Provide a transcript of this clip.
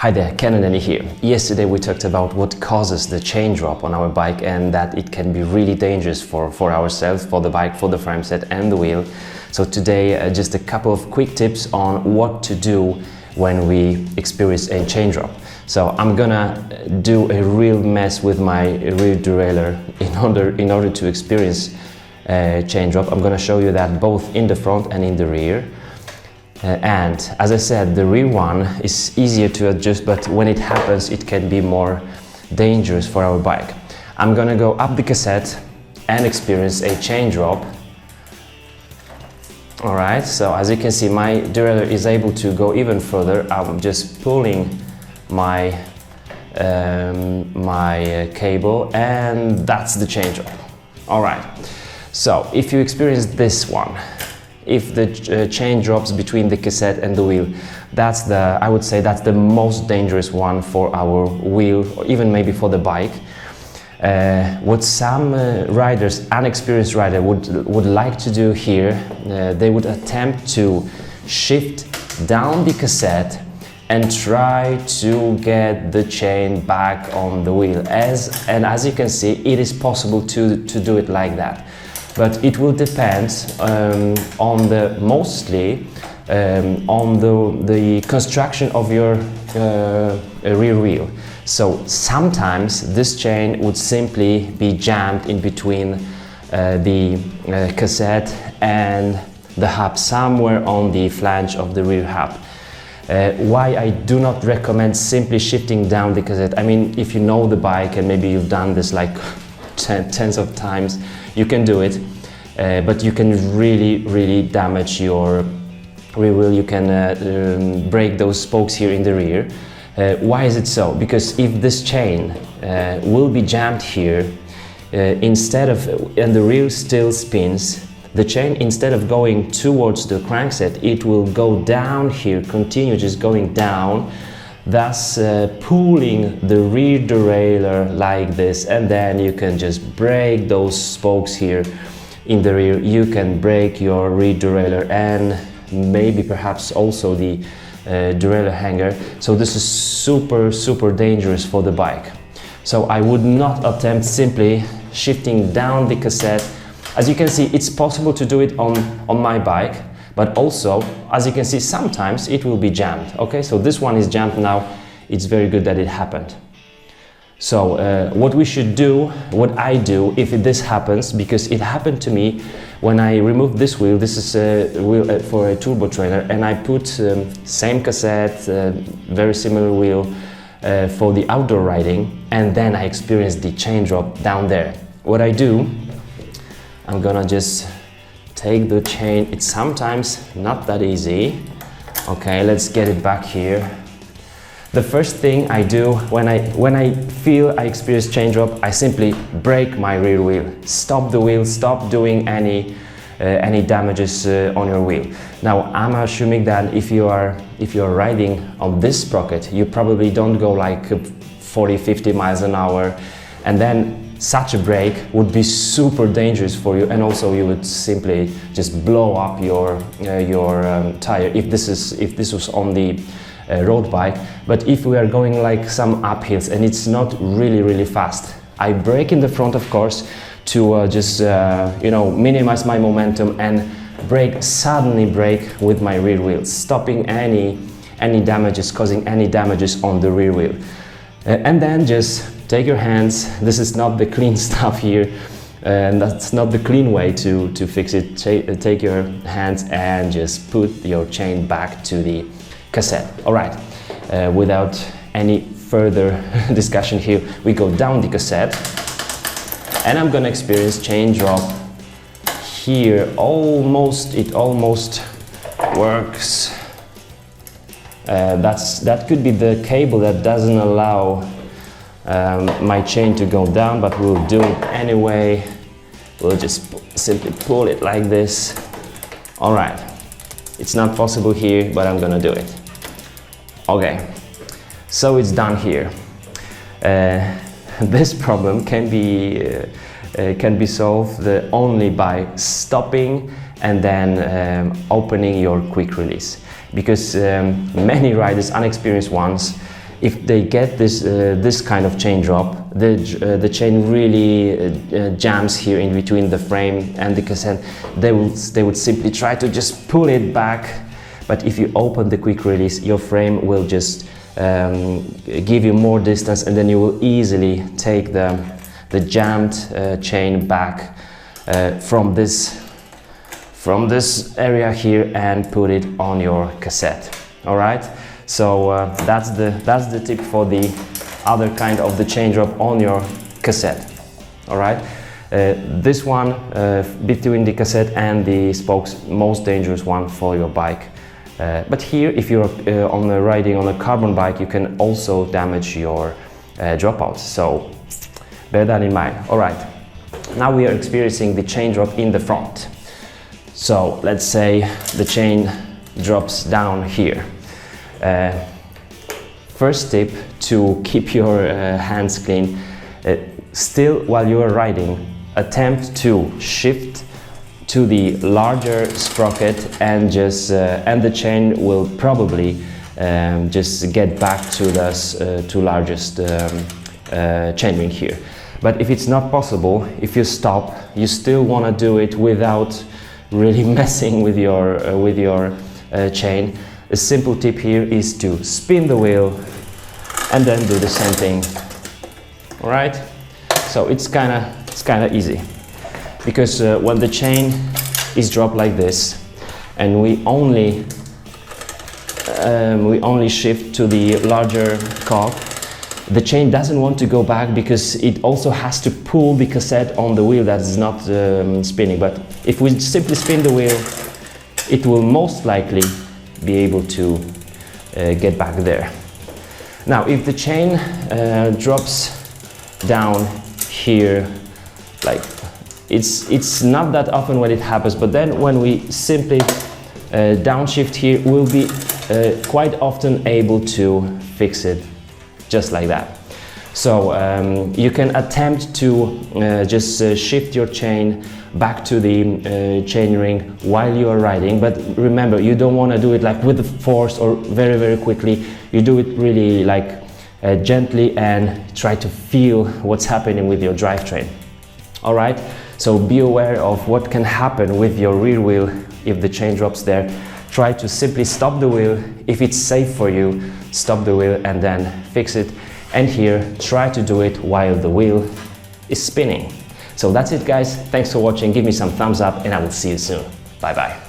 Hi there, Ken and Danny here. Yesterday we talked about what causes the chain drop on our bike and that it can be really dangerous for ourselves, for the bike, for the frame set and the wheel. So today just a couple of quick tips on what to do when we experience a chain drop. So I'm gonna do a real mess with my rear derailleur in order to experience a chain drop. I'm gonna show you that both in the front and in the rear. And as I said, the rear one is easier to adjust, but when it happens it can be more dangerous for our bike. I'm gonna go up the cassette and experience a chain drop. Alright, so as you can see my derailleur is able to go even further. I'm just pulling my cable and that's the chain drop. Alright, so if you experience this one, if the chain drops between the cassette and the wheel, I would say that's the most dangerous one for our wheel, or even maybe for the bike. What some riders, unexperienced rider, would like to do here, they would attempt to shift down the cassette and try to get the chain back on the wheel. And as you can see, it is possible to do it like that. But it will depend mostly on the construction of your rear wheel. So sometimes this chain would simply be jammed in between the cassette and the hub, somewhere on the flange of the rear hub. Why I do not recommend simply shifting down the cassette. I mean, if you know the bike and maybe you've done this like tens of times, you can do it, but you can really damage your rear wheel. You can break those spokes here in the rear. Why is it so? Because if this chain will be jammed here, and the rear still spins, the chain, instead of going towards the crankset, it will go down here, continue just going down, thus pulling the rear derailleur like this, and then you can just break those spokes here in the rear. You can break your rear derailleur and maybe perhaps also the derailleur hanger. So this is super dangerous for the bike. So I would not attempt simply shifting down the cassette. As you can see, it's possible to do it on my bike, but also, as you can see, sometimes it will be jammed. Okay, so this one is jammed now. It's very good that it happened. So what we should do, what I do if this happens, because it happened to me when I removed this wheel. This is a wheel for a turbo trailer, and I put same cassette, very similar wheel for the outdoor riding, and then I experienced the chain drop down there. What I do, I'm gonna just take the chain. It's sometimes not that easy. Okay, let's get it back here. The first thing I do when I feel I experience chain drop, I simply break my rear wheel. Stop the wheel, stop doing any damages on your wheel. Now I'm assuming that if you are riding on this sprocket, you probably don't go like 40-50 miles an hour, and then such a break would be super dangerous for you, and also you would simply just blow up your tire if this was on the road bike. But if we are going like some uphills and it's not really fast, I brake in the front, of course, to just minimize my momentum and suddenly brake with my rear wheel, stopping any damages, causing any damages on the rear wheel. And then just take your hands. This is not the clean stuff here, and that's not the clean way to fix it. Take your hands and just put your chain back to the cassette. Alright, without any further discussion here, we go down the cassette, and I'm gonna experience chain drop here. It almost works. That could be the cable that doesn't allow my chain to go down, but we'll do it anyway. We'll just simply pull it like this. Alright, it's not possible here, but I'm gonna do it. Okay, so it's done here. This problem can be solved only by stopping and then opening your quick release, because many riders, unexperienced ones, if they get this kind of chain drop, the chain really jams here in between the frame and the cassette, they would simply try to just pull it back. But if you open the quick release, your frame will just give you more distance, and then you will easily take the jammed chain back from this area here and put it on your cassette. All right, so that's the tip for the other kind of the chain drop on your cassette. All right, this one between the cassette and the spokes, most dangerous one for your bike. But here, if you're riding on a carbon bike, you can also damage your dropouts. So bear that in mind. All right, now we are experiencing the chain drop in the front. So let's say the chain drops down here. First tip to keep your hands clean, still while you are riding, attempt to shift to the larger sprocket and just and the chain will probably just get back to this to largest chain ring here. But if it's not possible, if you stop, you still want to do it without really messing with your chain. A simple tip here is to spin the wheel and then do the same thing. All right, so it's kind of easy, because when the chain is dropped like this and we only shift to the larger cog, the chain doesn't want to go back because it also has to pull the cassette on the wheel that is not spinning. But if we simply spin the wheel, it will most likely be able to get back there. Now, if the chain drops down here, like it's not that often when it happens, but then when we simply downshift here, we'll be quite often able to fix it just like that. So you can attempt to just shift your chain back to the chain ring while you are riding, but remember, you don't want to do it like with the force or very, very quickly. You do it really like gently and try to feel what's happening with your drivetrain. All right, so be aware of what can happen with your rear wheel if the chain drops there. Try to simply stop the wheel. If it's safe for you, stop the wheel and then fix it. And here, try to do it while the wheel is spinning. So that's it, guys. Thanks for watching. Give me some thumbs up and I will see you soon. Bye bye.